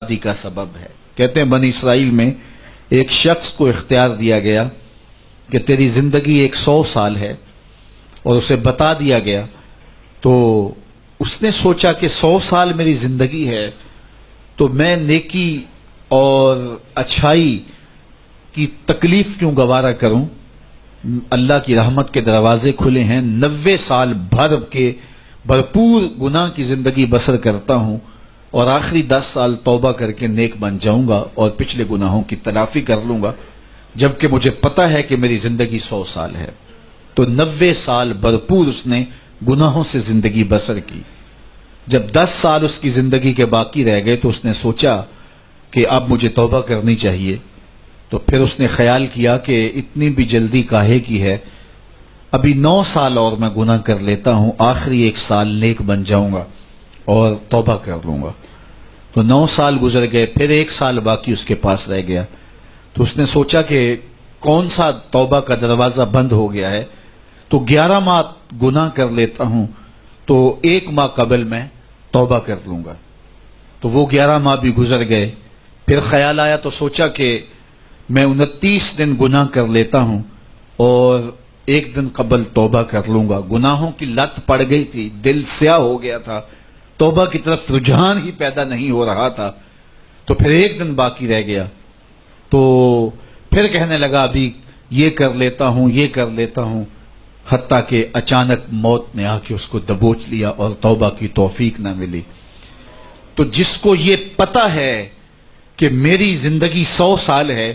بربادی کا سبب ہے۔ کہتے ہیں بنی اسرائیل میں ایک شخص کو اختیار دیا گیا کہ تیری زندگی 100 سال ہے اور اسے بتا دیا گیا، تو اس نے سوچا کہ 100 سال میری زندگی ہے تو میں نیکی اور اچھائی کی تکلیف کیوں گوارا کروں، اللہ کی رحمت کے دروازے کھلے ہیں، 90 سال بھر کے بھرپور گناہ کی زندگی بسر کرتا ہوں اور آخری 10 سال توبہ کر کے نیک بن جاؤں گا اور پچھلے گناہوں کی تلافی کر لوں گا، جبکہ مجھے پتا ہے کہ میری زندگی 100 سال ہے۔ تو 90 سال بھرپور اس نے گناہوں سے زندگی بسر کی۔ جب 10 سال اس کی زندگی کے باقی رہ گئے تو اس نے سوچا کہ اب مجھے توبہ کرنی چاہیے، تو پھر اس نے خیال کیا کہ اتنی بھی جلدی کاہے کی ہے، ابھی 9 سال اور میں گناہ کر لیتا ہوں، آخری 1 سال نیک بن جاؤں گا اور توبہ کر لوں گا۔ تو 9 سال گزر گئے، پھر 1 سال باقی اس کے پاس رہ گیا، تو اس نے سوچا کہ کون سا توبہ کا دروازہ بند ہو گیا ہے، تو 11 ماہ گناہ کر لیتا ہوں تو 1 ماہ قبل میں توبہ کر لوں گا۔ تو وہ 11 ماہ بھی گزر گئے، پھر خیال آیا تو سوچا کہ میں 29 دن گناہ کر لیتا ہوں اور 1 دن قبل توبہ کر لوں گا۔ گناہوں کی لت پڑ گئی تھی، دل سیاہ ہو گیا تھا، توبہ کی طرف رجحان ہی پیدا نہیں ہو رہا تھا، تو پھر 1 دن باقی رہ گیا، تو پھر کہنے لگا ابھی یہ کر لیتا ہوں، یہ کر لیتا ہوں، حتیٰ کہ اچانک موت نے آ کے اس کو دبوچ لیا اور توبہ کی توفیق نہ ملی۔ تو جس کو یہ پتا ہے کہ میری زندگی 100 سال ہے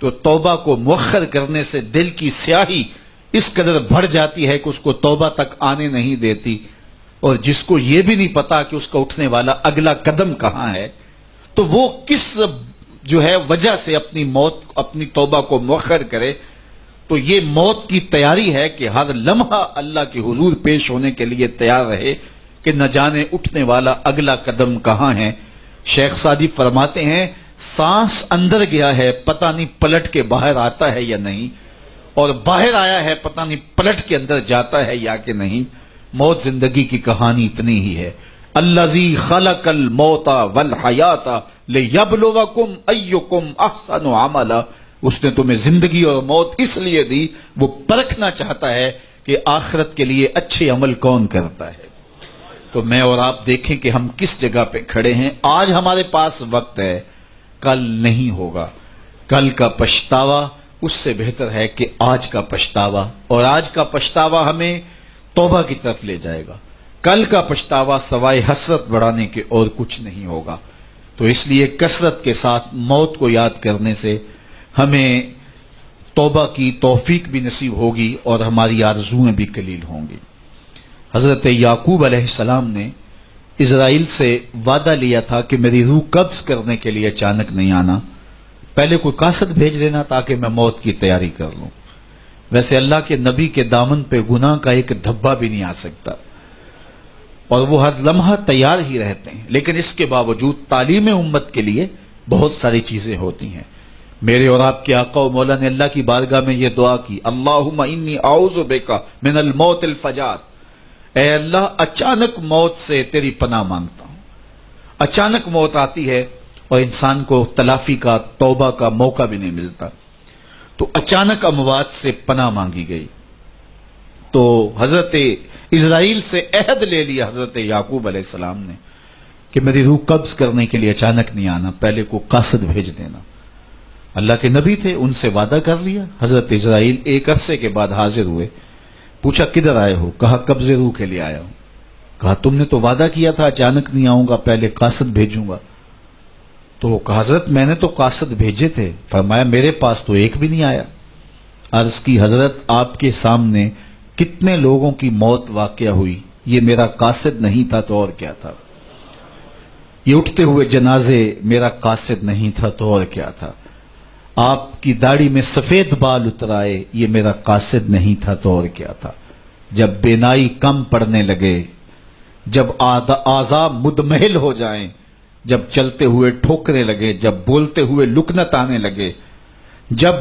تو توبہ کو مؤخر کرنے سے دل کی سیاہی اس قدر بڑھ جاتی ہے کہ اس کو توبہ تک آنے نہیں دیتی، اور جس کو یہ بھی نہیں پتا کہ اس کا اٹھنے والا اگلا قدم کہاں ہے، تو وہ کس وجہ سے اپنی توبہ کو مؤخر کرے۔ تو یہ موت کی تیاری ہے کہ ہر لمحہ اللہ کے حضور پیش ہونے کے لیے تیار رہے کہ نہ جانے اٹھنے والا اگلا قدم کہاں ہے۔ شیخ سعدی فرماتے ہیں سانس اندر گیا ہے پتہ نہیں پلٹ کے باہر آتا ہے یا نہیں، اور باہر آیا ہے پتہ نہیں پلٹ کے اندر جاتا ہے یا کہ نہیں۔ موت زندگی کی کہانی اتنی ہی ہے۔ الذی خلق الموت والحیات لیبلوکم ایکم احسن عملا، اس نے تمہیں زندگی اور موت اس لیے دی، وہ پرکھنا چاہتا ہے کہ آخرت کے لیے اچھے عمل کون کرتا ہے۔ تو میں اور آپ دیکھیں کہ ہم کس جگہ پہ کھڑے ہیں۔ آج ہمارے پاس وقت ہے، کل نہیں ہوگا۔ کل کا پچھتاوا اس سے بہتر ہے کہ آج کا پچھتاوا، اور آج کا پچھتاوا ہمیں توبہ کی طرف لے جائے گا۔ کل کا پچھتاوا سوائے حسرت بڑھانے کے اور کچھ نہیں ہوگا۔ تو اس لیے کثرت کے ساتھ موت کو یاد کرنے سے ہمیں توبہ کی توفیق بھی نصیب ہوگی اور ہماری آرزویں بھی قلیل ہوں گی۔ حضرت یعقوب علیہ السلام نے اسرائیل سے وعدہ لیا تھا کہ میری روح قبض کرنے کے لیے اچانک نہیں آنا، پہلے کوئی قاصد بھیج دینا تاکہ میں موت کی تیاری کر لوں۔ ویسے اللہ کے نبی کے دامن پہ گناہ کا ایک دھبا بھی نہیں آ سکتا، اور وہ ہر لمحہ تیار ہی رہتے ہیں، لیکن اس کے باوجود تعلیم امت کے لیے بہت ساری چیزیں ہوتی ہیں۔ میرے اور آپ کے آقا و مولا نے اللہ کی بارگاہ میں یہ دعا کی، اللہم انی اعوذ بک من الموت الفجاۃ، اے اللہ اچانک موت سے تیری پناہ مانگتا ہوں۔ اچانک موت آتی ہے اور انسان کو تلافی کا، توبہ کا موقع بھی نہیں ملتا، تو اچانک اموات سے پناہ مانگی گئی۔ تو حضرت اسرائیل سے عہد لے لیا حضرت یعقوب علیہ السلام نے کہ میری روح قبض کرنے کے لیے اچانک نہیں آنا، پہلے کو قاصد بھیج دینا۔ اللہ کے نبی تھے، ان سے وعدہ کر لیا۔ حضرت اسرائیل ایک عرصے کے بعد حاضر ہوئے، پوچھا کدھر آئے ہو؟ کہا قبض روح کے لیے آیا ہوں۔ کہا تم نے تو وعدہ کیا تھا اچانک نہیں آؤں گا، پہلے قاصد بھیجوں گا۔ تو کہا حضرت میں نے تو قاصد بھیجے تھے۔ فرمایا میرے پاس تو ایک بھی نہیں آیا۔ عرض کی حضرت آپ کے سامنے کتنے لوگوں کی موت واقع ہوئی، یہ میرا قاصد نہیں تھا تو اور کیا تھا؟ یہ اٹھتے ہوئے جنازے میرا قاصد نہیں تھا تو اور کیا تھا؟ آپ کی داڑھی میں سفید بال اترائے، یہ میرا قاصد نہیں تھا تو اور کیا تھا؟ جب بینائی کم پڑنے لگے، جب اعضاء مدمحل ہو جائیں، جب چلتے ہوئے ٹھوکرے لگے، جب بولتے ہوئے لکنت آنے لگے، جب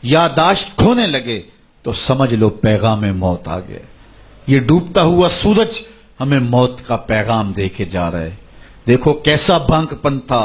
یادداشت کھونے لگے، تو سمجھ لو پیغام موت آ گئے۔ یہ ڈوبتا ہوا سورج ہمیں موت کا پیغام دے کے جا رہا ہے۔ دیکھو کیسا بھنگ پن تھا،